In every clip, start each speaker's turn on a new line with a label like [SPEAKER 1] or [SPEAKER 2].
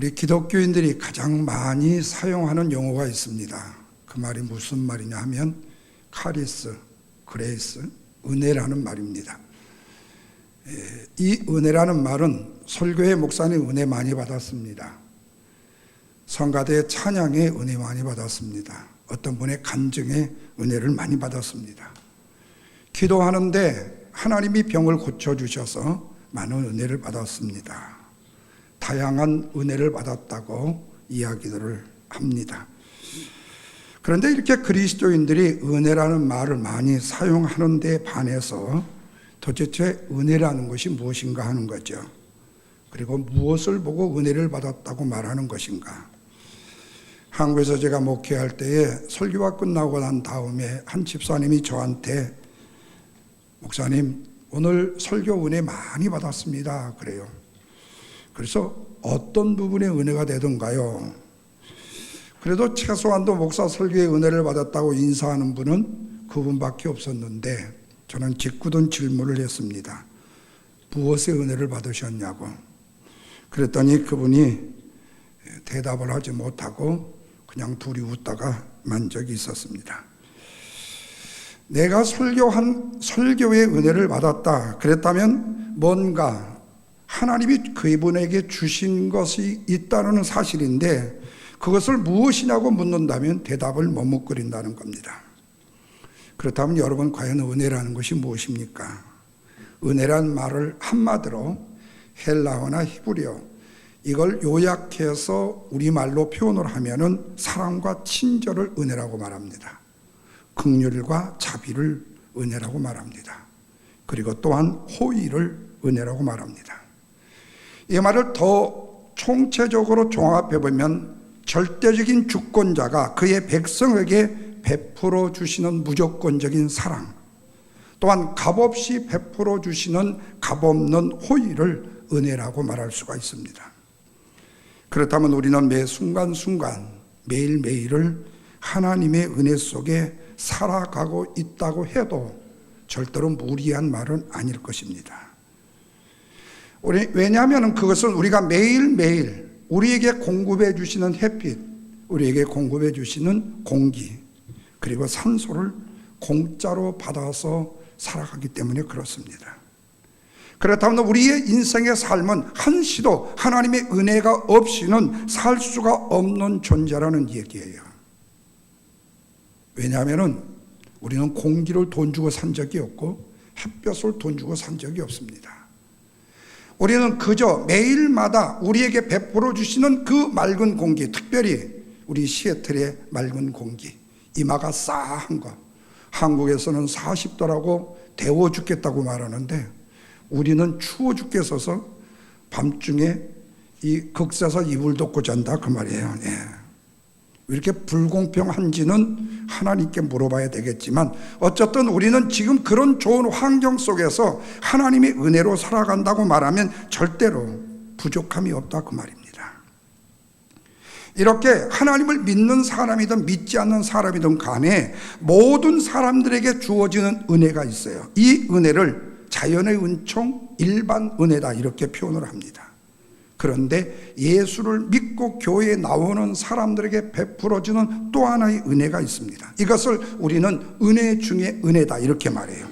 [SPEAKER 1] 우리 기독교인들이 가장 많이 사용하는 용어가 있습니다. 그 말이 무슨 말이냐 하면 카리스, 그레이스, 은혜라는 말입니다. 이 은혜라는 말은 설교회 목사님 은혜 많이 받았습니다. 성가대 찬양에 은혜 많이 받았습니다. 어떤 분의 간증에 은혜를 많이 받았습니다. 기도하는데 하나님이 병을 고쳐주셔서 많은 은혜를 받았습니다. 다양한 은혜를 받았다고 이야기들을 합니다. 그런데 이렇게 그리스도인들이 은혜라는 말을 많이 사용하는 데 반해서 도대체 은혜라는 것이 무엇인가 하는 거죠. 그리고 무엇을 보고 은혜를 받았다고 말하는 것인가. 한국에서 제가 목회할 때에 설교가 끝나고 난 다음에 한 집사님이 저한테 목사님 오늘 설교 은혜 많이 받았습니다 그래요. 그래서 어떤 부분에 은혜가 되던가요? 그래도 최소한도 목사 설교에 은혜를 받았다고 인사하는 분은 그분밖에 없었는데 저는 짓궂은 질문을 했습니다. 무엇에 은혜를 받으셨냐고. 그랬더니 그분이 대답을 하지 못하고 그냥 둘이 웃다가 만 적이 있었습니다. 내가 설교한 설교의 은혜를 받았다 그랬다면 뭔가 하나님이 그분에게 주신 것이 있다는 사실인데 그것을 무엇이냐고 묻는다면 대답을 머뭇거린다는 겁니다. 그렇다면 여러분 과연 은혜라는 것이 무엇입니까? 은혜란 말을 한마디로 헬라어나 히브리어 이걸 요약해서 우리말로 표현을 하면은 사랑과 친절을 은혜라고 말합니다. 긍휼과 자비를 은혜라고 말합니다. 그리고 또한 호의를 은혜라고 말합니다. 이 말을 더 총체적으로 종합해보면 절대적인 주권자가 그의 백성에게 베풀어 주시는 무조건적인 사랑, 또한 값없이 베풀어 주시는 값없는 호의를 은혜라고 말할 수가 있습니다. 그렇다면 우리는 매 순간순간 매일매일을 하나님의 은혜 속에 살아가고 있다고 해도 절대로 무리한 말은 아닐 것입니다. 왜냐하면 그것은 우리가 매일매일 우리에게 공급해 주시는 햇빛, 우리에게 공급해 주시는 공기, 그리고 산소를 공짜로 받아서 살아가기 때문에 그렇습니다. 그렇다면 우리의 인생의 삶은 한시도 하나님의 은혜가 없이는 살 수가 없는 존재라는 얘기예요. 왜냐하면 우리는 공기를 돈 주고 산 적이 없고 햇볕을 돈 주고 산 적이 없습니다. 우리는 그저 매일마다 우리에게 베풀어 주시는 그 맑은 공기, 특별히 우리 시애틀의 맑은 공기, 이마가 싸한 거, 한국에서는 40도라고 데워 죽겠다고 말하는데 우리는 추워 죽겠어서 밤중에 이 극사서 이불 덮고 잔다 그 말이에요. 왜 이렇게 불공평한지는 하나님께 물어봐야 되겠지만 어쨌든 우리는 지금 그런 좋은 환경 속에서 하나님의 은혜로 살아간다고 말하면 절대로 부족함이 없다 그 말입니다. 이렇게 하나님을 믿는 사람이든 믿지 않는 사람이든 간에 모든 사람들에게 주어지는 은혜가 있어요. 이 은혜를 자연의 은총, 일반 은혜다 이렇게 표현을 합니다. 그런데 예수를 믿고 교회에 나오는 사람들에게 베풀어주는 또 하나의 은혜가 있습니다. 이것을 우리는 은혜 중에 은혜다 이렇게 말해요.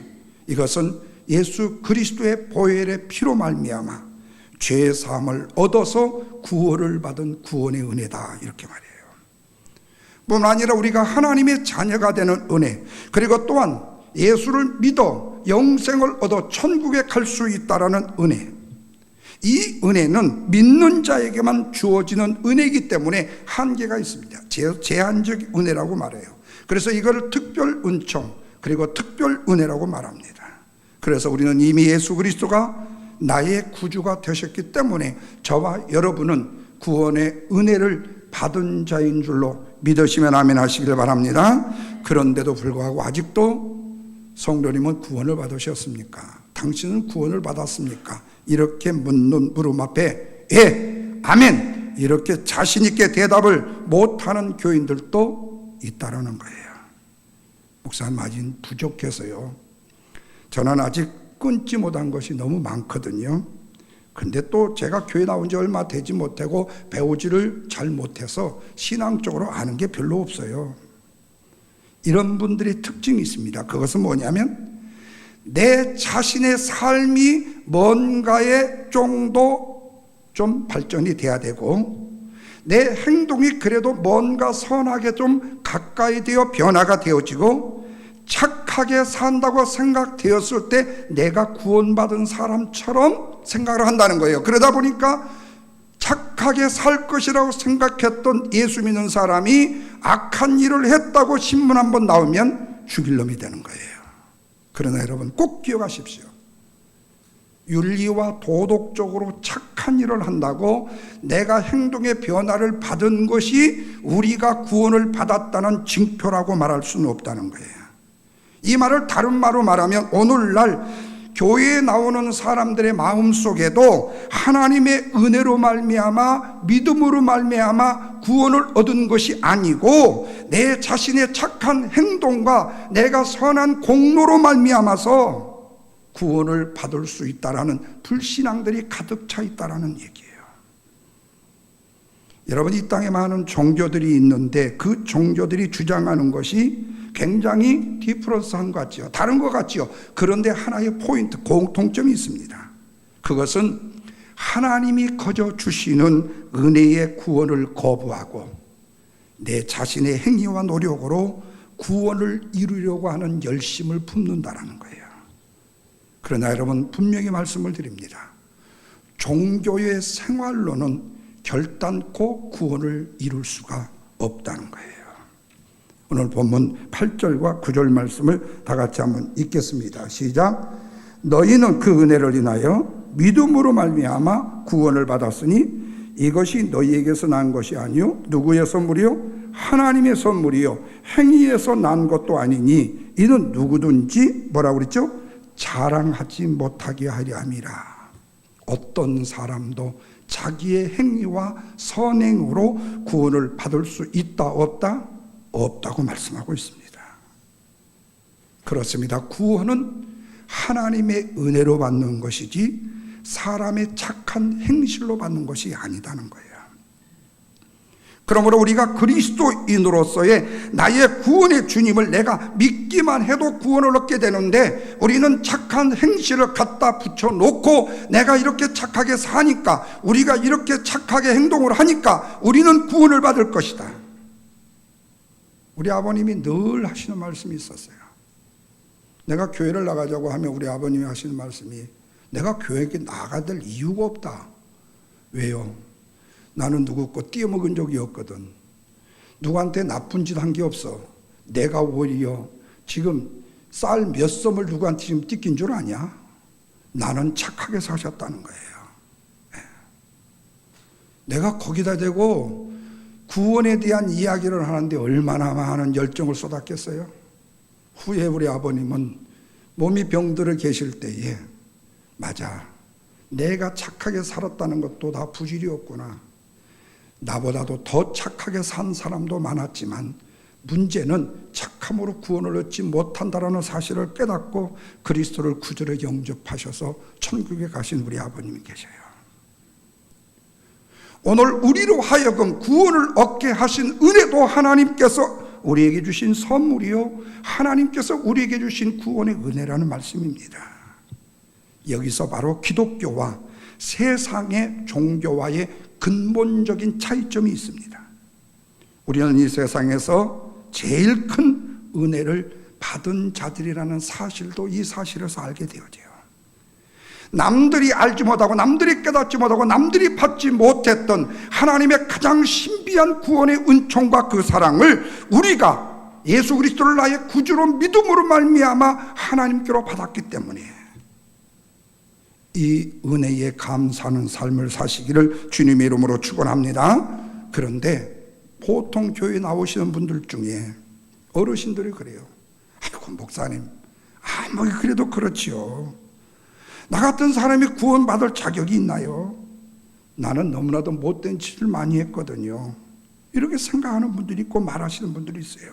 [SPEAKER 1] 이것은 예수 그리스도의 보혈의 피로 말미암아 죄 사함을 얻어서 구원을 받은 구원의 은혜다 이렇게 말해요. 뿐만 아니라 우리가 하나님의 자녀가 되는 은혜, 그리고 또한 예수를 믿어 영생을 얻어 천국에 갈 수 있다라는 은혜, 이 은혜는 믿는 자에게만 주어지는 은혜이기 때문에 한계가 있습니다. 제한적 은혜라고 말해요. 그래서 이걸 특별 은총 그리고 특별 은혜라고 말합니다. 그래서 우리는 이미 예수 그리스도가 나의 구주가 되셨기 때문에 저와 여러분은 구원의 은혜를 받은 자인 줄로 믿으시면 아멘 하시길 바랍니다. 그런데도 불구하고 아직도 성도님은 구원을 받으셨습니까? 당신은 구원을 받았습니까? 이렇게 묻는 물음 앞에 예, 아멘 이렇게 자신 있게 대답을 못하는 교인들도 있다라는 거예요. 목사님 아직 부족해서요. 저는 아직 끊지 못한 것이 너무 많거든요. 근데 또 제가 교회 나온 지 얼마 되지 못하고 배우지를 잘 못해서 신앙적으로 아는 게 별로 없어요. 이런 분들의 특징이 있습니다. 그것은 뭐냐면 내 자신의 삶이 뭔가에 정도 좀 발전이 돼야 되고 내 행동이 그래도 뭔가 선하게 좀 가까이 되어 변화가 되어지고 착하게 산다고 생각되었을 때 내가 구원받은 사람처럼 생각을 한다는 거예요. 그러다 보니까 착하게 살 것이라고 생각했던 예수 믿는 사람이 악한 일을 했다고 신문 한번 나오면 죽일 놈이 되는 거예요. 그러나 여러분 꼭 기억하십시오. 윤리와 도덕적으로 착한 일을 한다고 내가 행동의 변화를 받은 것이 우리가 구원을 받았다는 징표라고 말할 수는 없다는 거예요. 이 말을 다른 말로 말하면 오늘날 교회에 나오는 사람들의 마음속에도 하나님의 은혜로 말미암아 믿음으로 말미암아 구원을 얻은 것이 아니고 내 자신의 착한 행동과 내가 선한 공로로 말미암아서 구원을 받을 수 있다라는 불신앙들이 가득 차 있다라는 얘기예요. 여러분, 이 땅에 많은 종교들이 있는데 그 종교들이 주장하는 것이 굉장히 디프런스한 것 같죠. 다른 것 같죠. 그런데 하나의 포인트, 공통점이 있습니다. 그것은 하나님이 거저 주시는 은혜의 구원을 거부하고 내 자신의 행위와 노력으로 구원을 이루려고 하는 열심을 품는다는 거예요. 그러나 여러분 분명히 말씀을 드립니다. 종교의 생활로는 결단코 구원을 이룰 수가 없다는 거예요. 오늘 본문 8절과 9절 말씀을 다 같이 한번 읽겠습니다. 시작. 너희는 그 은혜를 인하여 믿음으로 말미암아 구원을 받았으니 이것이 너희에게서 난 것이 아니요 누구의 선물이요 하나님의 선물이요 행위에서 난 것도 아니니 이는 누구든지 뭐라고 그랬죠? 자랑하지 못하게 하려 함이라. 어떤 사람도 자기의 행위와 선행으로 구원을 받을 수 있다 없다? 없다고 말씀하고 있습니다. 그렇습니다. 구원은 하나님의 은혜로 받는 것이지 사람의 착한 행실로 받는 것이 아니다는 거예요. 그러므로 우리가 그리스도인으로서의 나의 구원의 주님을 내가 믿기만 해도 구원을 얻게 되는데 우리는 착한 행실을 갖다 붙여놓고 내가 이렇게 착하게 사니까 우리가 이렇게 착하게 행동을 하니까 우리는 구원을 받을 것이다. 우리 아버님이 늘 하시는 말씀이 있었어요. 내가 교회를 나가자고 하면 우리 아버님이 하시는 말씀이 내가 교회에 나가야 될 이유가 없다. 왜요? 나는 누구 거 띄어먹은 적이 없거든. 누구한테 나쁜 짓 한 게 없어. 내가 오히려 지금 쌀 몇 섬을 누구한테 지금 뜯긴 줄 아냐? 나는 착하게 사셨다는 거예요. 내가 거기다 대고 구원에 대한 이야기를 하는데 얼마나 많은 열정을 쏟았겠어요? 후에 우리 아버님은 몸이 병들어 계실 때에 맞아, 내가 착하게 살았다는 것도 다 부질이었구나. 나보다도 더 착하게 산 사람도 많았지만 문제는 착함으로 구원을 얻지 못한다라는 사실을 깨닫고 그리스도를 구주로 영접하셔서 천국에 가신 우리 아버님이 계셔요. 오늘 우리로 하여금 구원을 얻게 하신 은혜도 하나님께서 우리에게 주신 선물이요 하나님께서 우리에게 주신 구원의 은혜라는 말씀입니다. 여기서 바로 기독교와 세상의 종교와의 근본적인 차이점이 있습니다. 우리는 이 세상에서 제일 큰 은혜를 받은 자들이라는 사실도 이 사실에서 알게 되어져요. 남들이 알지 못하고 남들이 깨닫지 못하고 남들이 받지 못했던 하나님의 가장 신비한 구원의 은총과 그 사랑을 우리가 예수 그리스도를 나의 구주로 믿음으로 말미암아 하나님께로 받았기 때문에 이 은혜에 감사하는 삶을 사시기를 주님의 이름으로 축원합니다. 그런데 보통 교회 나오시는 분들 중에 어르신들이 그래요. 아이고 목사님 아무리 그래도 그렇지요. 나 같은 사람이 구원받을 자격이 있나요? 나는 너무나도 못된 짓을 많이 했거든요. 이렇게 생각하는 분들이 있고 말하시는 분들이 있어요.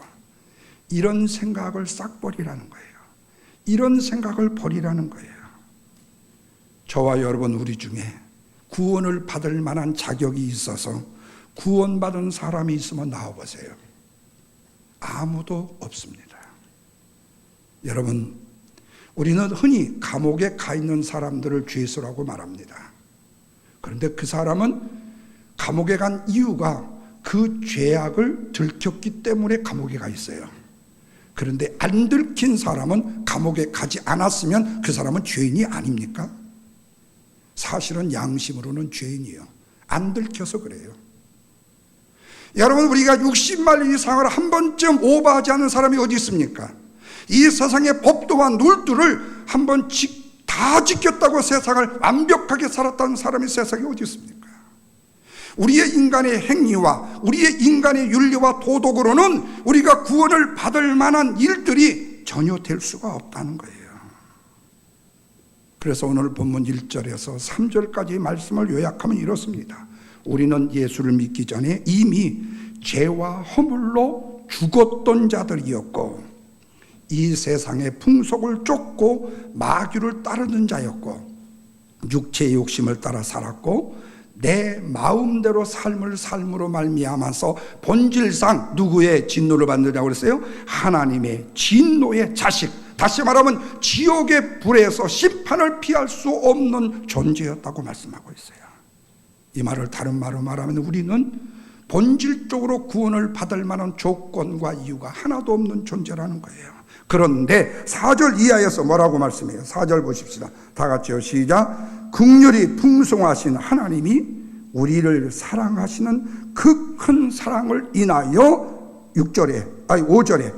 [SPEAKER 1] 이런 생각을 싹 버리라는 거예요. 이런 생각을 버리라는 거예요. 저와 여러분 우리 중에 구원을 받을 만한 자격이 있어서 구원받은 사람이 있으면 나와보세요. 아무도 없습니다. 여러분, 우리는 흔히 감옥에 가 있는 사람들을 죄수라고 말합니다. 그런데 그 사람은 감옥에 간 이유가 그 죄악을 들켰기 때문에 감옥에 가 있어요. 그런데 안 들킨 사람은 감옥에 가지 않았으면 그 사람은 죄인이 아닙니까? 사실은 양심으로는 죄인이요. 안 들켜서 그래요. 여러분, 우리가 60말 이상을 한 번쯤 오버하지 않는 사람이 어디 있습니까? 이 세상의 법도와 룰들을 한 번 다 지켰다고 세상을 완벽하게 살았다는 사람이 세상에 어디 있습니까? 우리의 인간의 행위와 우리의 인간의 윤리와 도덕으로는 우리가 구원을 받을 만한 일들이 전혀 될 수가 없다는 거예요. 그래서 오늘 본문 1절에서 3절까지의 말씀을 요약하면 이렇습니다. 우리는 예수를 믿기 전에 이미 죄와 허물로 죽었던 자들이었고 이 세상의 풍속을 쫓고 마귀를 따르는 자였고 육체의 욕심을 따라 살았고 내 마음대로 삶을 삶으로 말미암아서 본질상 누구의 진노를 받는다고 그랬어요? 하나님의 진노의 자식, 다시 말하면 지옥의 불에서 심판을 피할 수 없는 존재였다고 말씀하고 있어요. 이 말을 다른 말로 말하면 우리는 본질적으로 구원을 받을 만한 조건과 이유가 하나도 없는 존재라는 거예요. 그런데 4절 이하에서 뭐라고 말씀해요? 4절 보십시다. 다 같이요. 시작. 긍휼이 풍성하신 하나님이 우리를 사랑하시는 그 큰 사랑을 인하여 5절에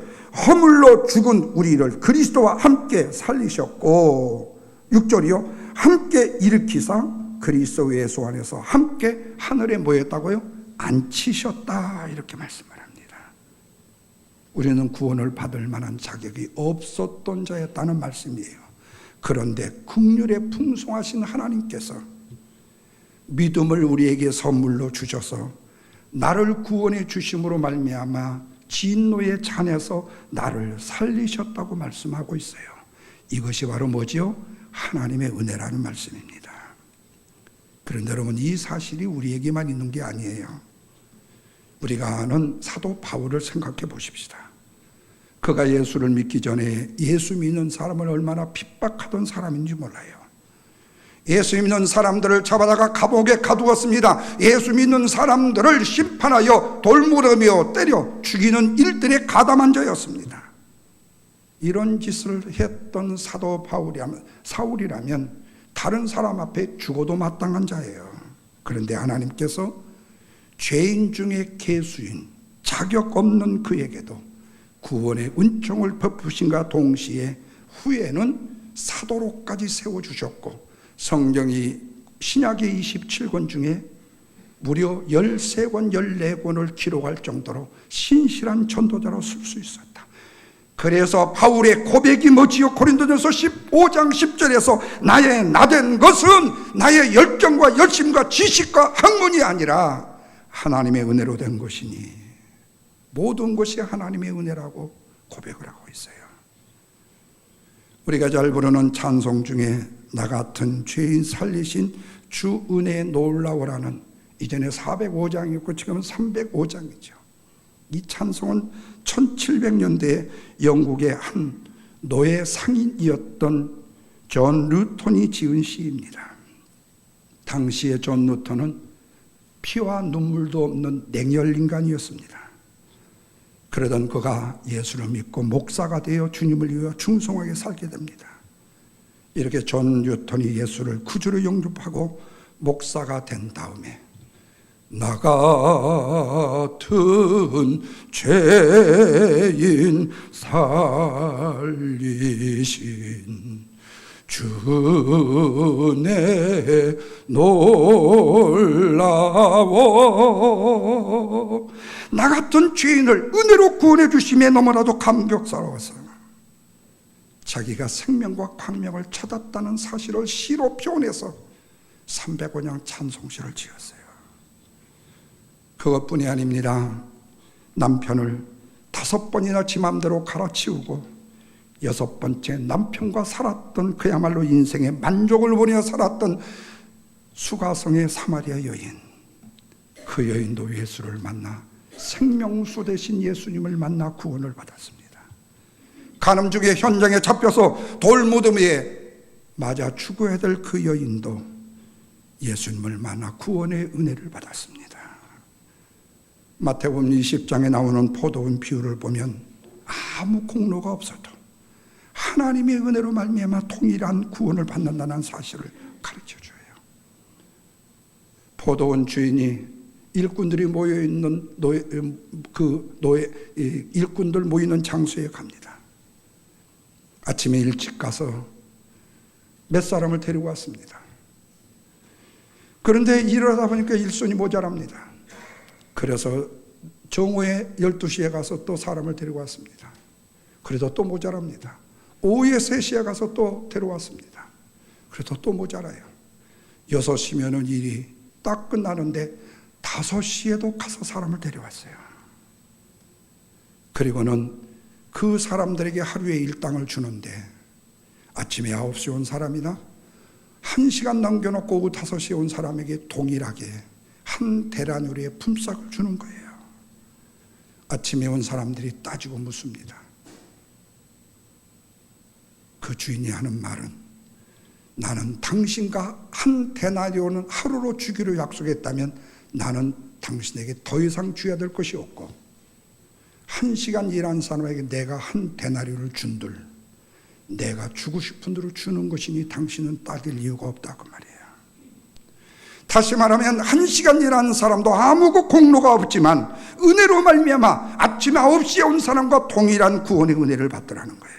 [SPEAKER 1] 허물로 죽은 우리를 그리스도와 함께 살리셨고 6절이요. 함께 일으키사 그리스도 예수 안에서 함께 하늘에 모였다고요? 앉히셨다 이렇게 말씀을 합니다. 우리는 구원을 받을 만한 자격이 없었던 자였다는 말씀이에요. 그런데 긍휼에 풍성하신 하나님께서 믿음을 우리에게 선물로 주셔서 나를 구원해 주심으로 말미암아 진노의 잔에서 나를 살리셨다고 말씀하고 있어요. 이것이 바로 뭐지요? 하나님의 은혜라는 말씀입니다. 그런데 여러분, 이 사실이 우리에게만 있는 게 아니에요. 우리가 아는 사도 바울을 생각해 보십시다. 그가 예수를 믿기 전에 예수 믿는 사람을 얼마나 핍박하던 사람인지 몰라요. 예수 믿는 사람들을 잡아다가 감옥에 가두었습니다. 예수 믿는 사람들을 심판하여 돌무르며 때려 죽이는 일들에 가담한 자였습니다. 이런 짓을 했던 사도 사울이라면 다른 사람 앞에 죽어도 마땅한 자예요. 그런데 하나님께서 죄인 중에 괴수인 자격 없는 그에게도 구원의 은총을 베푸신과 동시에 후에는 사도로까지 세워주셨고 성경이 신약의 27권 중에 무려 13권, 14권을 기록할 정도로 신실한 전도자로 쓸 수 있었다. 그래서 바울의 고백이 뭐지요? 고린도전서 15장 10절에서 나의 나된 것은 나의 열정과 열심과 지식과 학문이 아니라 하나님의 은혜로 된 것이니 모든 것이 하나님의 은혜라고 고백을 하고 있어요. 우리가 잘 부르는 찬송 중에 나 같은 죄인 살리신 주 은혜에 놀라워라는 이전에 405장이었고 지금은 305장이죠. 이 찬송은 1700년대에 영국의 한 노예 상인이었던 존 루턴이 지은 시입니다. 당시의 존 루턴은 피와 눈물도 없는 냉혈 인간이었습니다. 그러던 그가 예수를 믿고 목사가 되어 주님을 위하여 충성하게 살게 됩니다. 이렇게 존 루턴이 예수를 구주로 영접하고 목사가 된 다음에 나 같은 죄인 살리신 주 은혜 놀라워 나 같은 죄인을 은혜로 구원해 주심에 너무나도 감격스러워서 자기가 생명과 광명을 찾았다는 사실을 시로 표현해서 305장 찬송시를 지었어요. 그것뿐이 아닙니다. 남편을 5번이나 지 맘대로 갈아치우고 6번째 남편과 살았던 그야말로 인생의 만족을 보며 살았던 수가성의 사마리아 여인, 그 여인도 예수를 만나 생명수 되신 예수님을 만나 구원을 받았습니다. 간음중의 현장에 잡혀서 돌무덤에 맞아 죽어야 될 그 여인도 예수님을 만나 구원의 은혜를 받았습니다. 마태복음 20장에 나오는 포도원 비유를 보면 아무 공로가 없어도 하나님의 은혜로 말미암아 동일한 구원을 받는다는 사실을 가르쳐줘요. 포도원 주인이 일꾼들이 모여있는 일꾼들 모이는 장소에 갑니다. 아침에 일찍 가서 몇 사람을 데리고 왔습니다. 그런데 일하다 보니까 일손이 모자랍니다. 그래서 정오에 12시에 가서 또 사람을 데리고 왔습니다. 그래도 또 모자랍니다. 오후에 3시에 가서 또 데려왔습니다. 그래도 또 모자라요. 6시면은 일이 딱 끝나는데 5시에도 가서 사람을 데려왔어요. 그리고는 그 사람들에게 하루의 일당을 주는데 아침에 9시에 온 사람이나 1시간 남겨놓고 오후 5시에 온 사람에게 동일하게 한 데나리온의 품삯을 주는 거예요. 아침에 온 사람들이 따지고 묻습니다. 그 주인이 하는 말은, 나는 당신과 한 데나리온은 하루로 주기로 약속했다면 나는 당신에게 더 이상 줘야 될 것이 없고 1시간 일한 사람에게 내가 한 데나리온을 준들 내가 주고 싶은 대로 주는 것이니 당신은 따질 이유가 없다고 말이에요. 다시 말하면 1시간 일하는 사람도 아무 공로가 없지만 은혜로 말미암아 아침 9시에 온 사람과 동일한 구원의 은혜를 받더라는 거예요.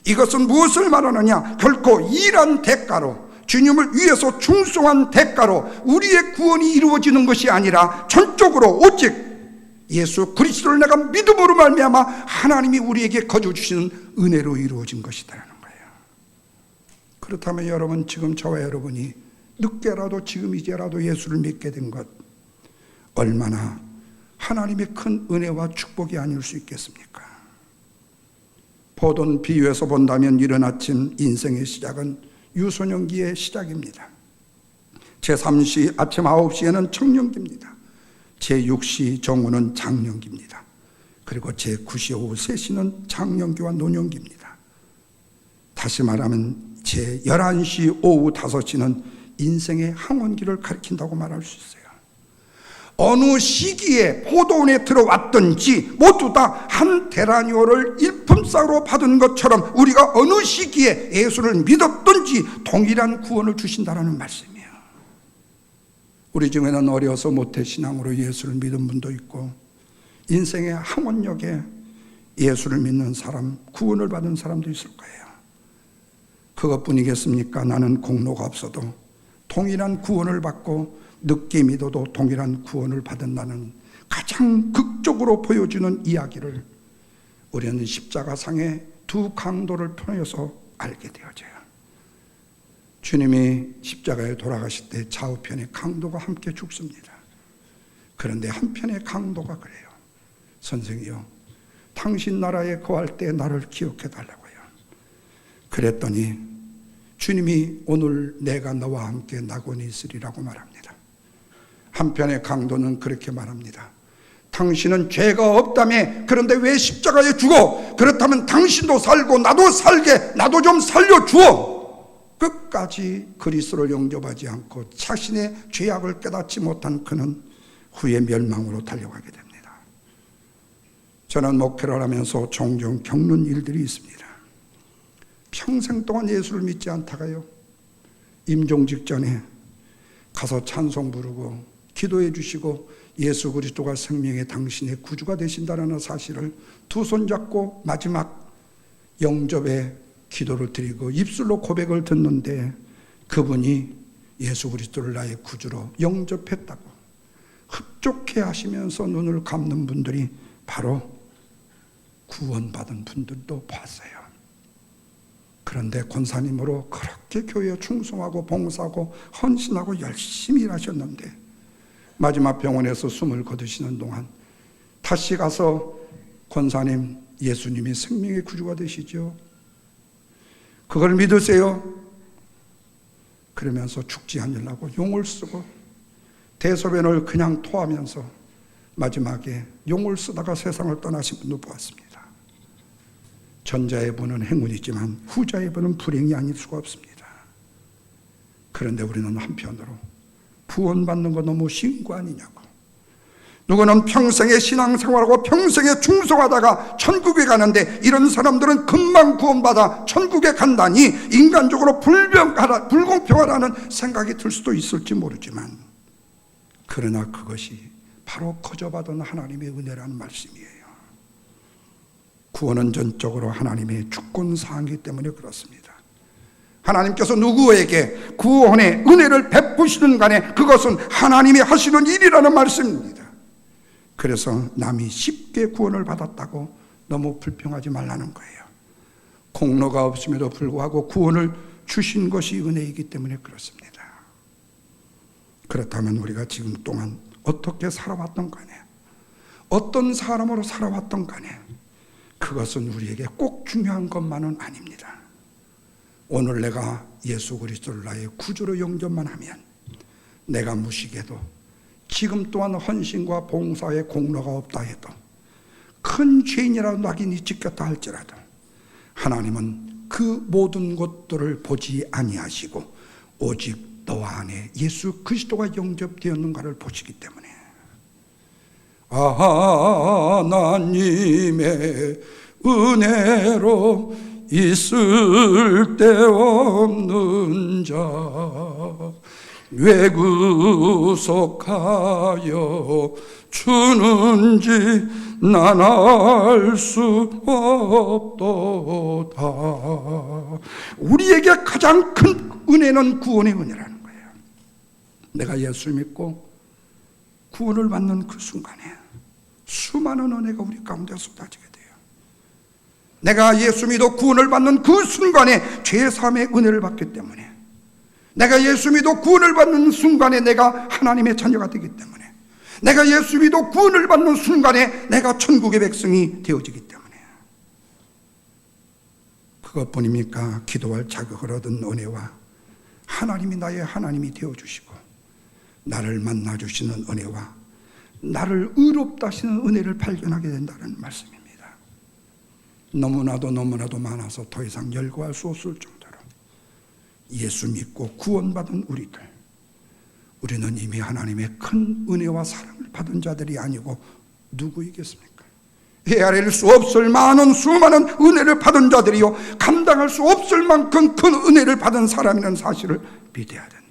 [SPEAKER 1] 이것은 무엇을 말하느냐? 결코 일한 대가로, 주님을 위해서 충성한 대가로 우리의 구원이 이루어지는 것이 아니라 전적으로 오직 예수 그리스도를 내가 믿음으로 말미암아 하나님이 우리에게 거저 주시는 은혜로 이루어진 것이라는 거예요. 그렇다면 여러분, 지금 저와 여러분이 늦게라도 지금 이제라도 예수를 믿게 된 것, 얼마나 하나님의 큰 은혜와 축복이 아닐 수 있겠습니까? 포도원 비유에서 본다면 이른 아침 인생의 시작은 유소년기의 시작입니다. 제3시 아침 9시에는 청년기입니다. 제6시 정오는 장년기입니다. 그리고 제9시 오후 3시는 장년기와 노년기입니다. 다시 말하면 제11시 오후 5시는 인생의 항원기를 가리킨다고 말할 수 있어요. 어느 시기에 포도원에 들어왔든지 모두 다 한 데나리온을 일품삯으로 받은 것처럼 우리가 어느 시기에 예수를 믿었든지 동일한 구원을 주신다는 말씀이에요. 우리 중에는 어려서 모태신앙으로 예수를 믿은 분도 있고 인생의 항원역에 예수를 믿는 사람, 구원을 받은 사람도 있을 거예요. 그것뿐이겠습니까? 나는 공로가 없어도 동일한 구원을 받고 늦게 믿어도 동일한 구원을 받은다는 가장 극적으로 보여주는 이야기를 우리는 십자가상의 두 강도를 통해서 알게 되어져요. 주님이 십자가에 돌아가실 때 좌우편의 강도가 함께 죽습니다. 그런데 한편의 강도가 그래요. 선생이요, 당신 나라에 거할 때 나를 기억해 달라고요. 그랬더니 주님이 오늘 내가 너와 함께 낙원에 있으리라고 말합니다. 한편의 강도는 그렇게 말합니다. 당신은 죄가 없다며 그런데 왜 십자가에 죽어? 그렇다면 당신도 살고 나도 살게, 나도 좀 살려주어. 끝까지 그리스도를 영접하지 않고 자신의 죄악을 깨닫지 못한 그는 후에 멸망으로 달려가게 됩니다. 저는 목회를 하면서 종종 겪는 일들이 있습니다. 평생 동안 예수를 믿지 않다가요, 임종 직전에 가서 찬송 부르고 기도해 주시고 예수 그리스도가 생명의 당신의 구주가 되신다는 사실을 두 손 잡고 마지막 영접의 기도를 드리고 입술로 고백을 듣는데 그분이 예수 그리스도를 나의 구주로 영접했다고 흡족해 하시면서 눈을 감는 분들이 바로 구원받은 분들도 봤어요. 그런데 권사님으로 그렇게 교회에 충성하고 봉사하고 헌신하고 열심히 일하셨는데 마지막 병원에서 숨을 거두시는 동안 다시 가서 권사님, 예수님이 생명의 구주가 되시죠? 그걸 믿으세요? 그러면서 죽지 않으려고 용을 쓰고 대소변을 그냥 토하면서 마지막에 용을 쓰다가 세상을 떠나신 분도 보았습니다. 전자의 분은 행운이지만 후자의 분은 불행이 아닐 수가 없습니다. 그런데 우리는 한편으로 구원받는 거 너무 쉬운 거 아니냐고, 누구는 평생의 신앙생활하고 평생에 충성하다가 천국에 가는데 이런 사람들은 금방 구원받아 천국에 간다니 인간적으로 불공평하다는 생각이 들 수도 있을지 모르지만, 그러나 그것이 바로 거저받은 하나님의 은혜라는 말씀이에요. 구원은 전적으로 하나님의 주권사항이기 때문에 그렇습니다. 하나님께서 누구에게 구원의 은혜를 베푸시든 간에 그것은 하나님이 하시는 일이라는 말씀입니다. 그래서 남이 쉽게 구원을 받았다고 너무 불평하지 말라는 거예요. 공로가 없음에도 불구하고 구원을 주신 것이 은혜이기 때문에 그렇습니다. 그렇다면 우리가 지금 동안 어떻게 살아왔던 간에, 어떤 사람으로 살아왔던 간에 그것은 우리에게 꼭 중요한 것만은 아닙니다. 오늘 내가 예수 그리스도를 나의 구주로 영접만 하면 내가 무식해도 지금 또한 헌신과 봉사의 공로가 없다 해도 큰 죄인이라도 낙인이 찍혔다 할지라도 하나님은 그 모든 것들을 보지 아니하시고 오직 너와 안에 예수 그리스도가 영접되었는가를 보시기 때문에 하나님의 은혜로 있을 데 없는 자 왜 구속하여 주는지 난 알 수 없도다. 우리에게 가장 큰 은혜는 구원의 은혜라는 거예요. 내가 예수 믿고 구원을 받는 그 순간에 수많은 은혜가 우리 가운데 쏟아지게 돼요. 내가 예수 믿어 구원을 받는 그 순간에 죄사함의 은혜를 받기 때문에, 내가 예수 믿어 구원을 받는 순간에 내가 하나님의 자녀가 되기 때문에, 내가 예수 믿어 구원을 받는 순간에 내가 천국의 백성이 되어지기 때문에, 그것뿐입니까? 기도할 자격을 얻은 은혜와 하나님이 나의 하나님이 되어주시고 나를 만나주시는 은혜와 나를 의롭다 하시는 은혜를 발견하게 된다는 말씀입니다. 너무나도 많아서 더 이상 열거할 수 없을 정도로 예수 믿고 구원받은 우리는 이미 하나님의 큰 은혜와 사랑을 받은 자들이 아니고 누구이겠습니까? 헤아릴 수 없을 수많은 은혜를 받은 자들이요, 감당할 수 없을 만큼 큰 은혜를 받은 사람이라는 사실을 믿어야 된다.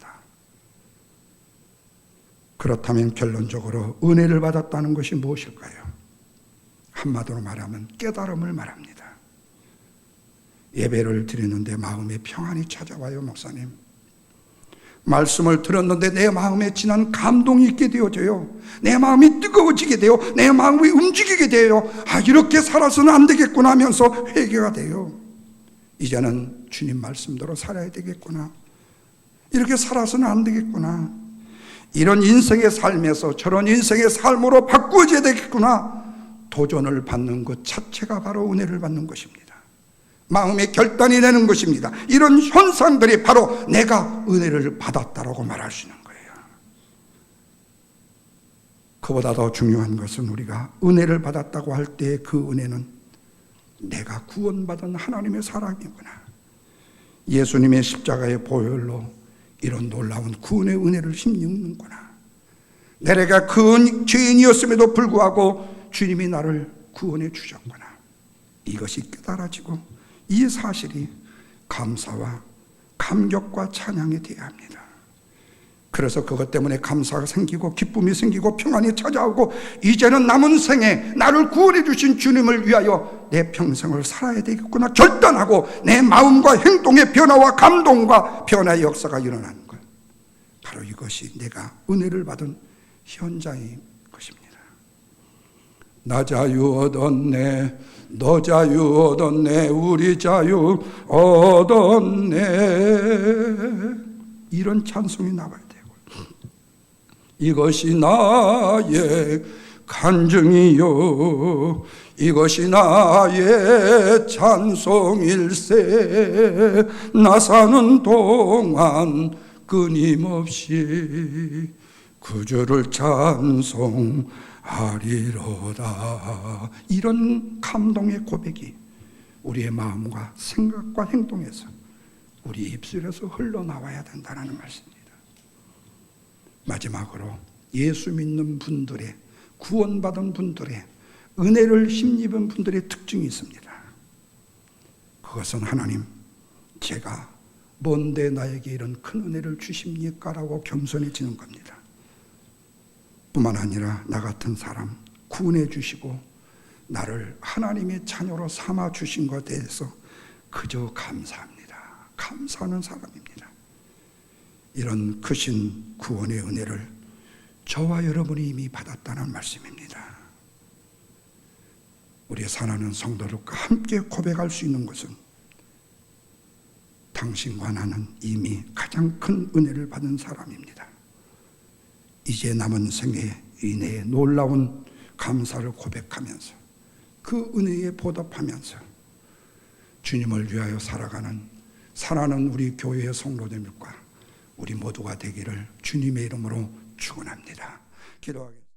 [SPEAKER 1] 그렇다면 결론적으로 은혜를 받았다는 것이 무엇일까요? 한마디로 말하면 깨달음을 말합니다. 예배를 드리는데 마음에 평안이 찾아와요. 목사님, 말씀을 들었는데 내 마음에 진한 감동이 있게 되어져요. 내 마음이 뜨거워지게 돼요. 내 마음이 움직이게 돼요. 이렇게 살아서는 안 되겠구나 하면서 회개가 돼요. 이제는 주님 말씀대로 살아야 되겠구나, 이렇게 살아서는 안 되겠구나, 이런 인생의 삶에서 저런 인생의 삶으로 바꾸어져야 되겠구나, 도전을 받는 것 자체가 바로 은혜를 받는 것입니다. 마음의 결단이 되는 것입니다. 이런 현상들이 바로 내가 은혜를 받았다라고 말할 수 있는 거예요. 그보다 더 중요한 것은 우리가 은혜를 받았다고 할 때 그 은혜는 내가 구원받은 하나님의 사랑이구나, 예수님의 십자가의 보혈로 이런 놀라운 구원의 은혜를 힘입는구나, 내가 그 죄인이었음에도 불구하고 주님이 나를 구원해 주셨구나, 이것이 깨달아지고 이 사실이 감사와 감격과 찬양이 되어야 합니다. 그래서 그것 때문에 감사가 생기고 기쁨이 생기고 평안이 찾아오고, 이제는 남은 생에 나를 구원해 주신 주님을 위하여 내 평생을 살아야 되겠구나 결단하고 내 마음과 행동의 변화와 감동과 변화의 역사가 일어나는 것, 바로 이것이 내가 은혜를 받은 현장인 것입니다. 나 자유 얻었네, 너 자유 얻었네, 우리 자유 얻었네, 이런 찬송이 나와야 되고, 이것이 나의 간증이요, 이것이 나의 찬송일세, 나 사는 동안 끊임없이 구주를 찬송하리로다. 이런 감동의 고백이 우리의 마음과 생각과 행동에서 우리 입술에서 흘러나와야 된다는 말씀입니다. 마지막으로 예수 믿는 분들의, 구원받은 분들의, 은혜를 힘입은 분들의 특징이 있습니다. 그것은 하나님, 제가 뭔데 나에게 이런 큰 은혜를 주십니까? 라고 겸손해지는 겁니다. 뿐만 아니라 나 같은 사람 구원해 주시고 나를 하나님의 자녀로 삼아 주신 것에 대해서 그저 감사합니다. 감사하는 사람입니다. 이런 크신 구원의 은혜를 저와 여러분이 이미 받았다는 말씀입니다. 우리의 사랑하는 성도들과 함께 고백할 수 있는 것은 당신과 나는 이미 가장 큰 은혜를 받은 사람입니다. 이제 남은 생에 은혜의 놀라운 감사를 고백하면서 그 은혜에 보답하면서 주님을 위하여 살아가는 사랑하는 우리 교회의 성도들과 우리 모두가 되기를 주님의 이름으로 축원합니다. 기도하겠습니다.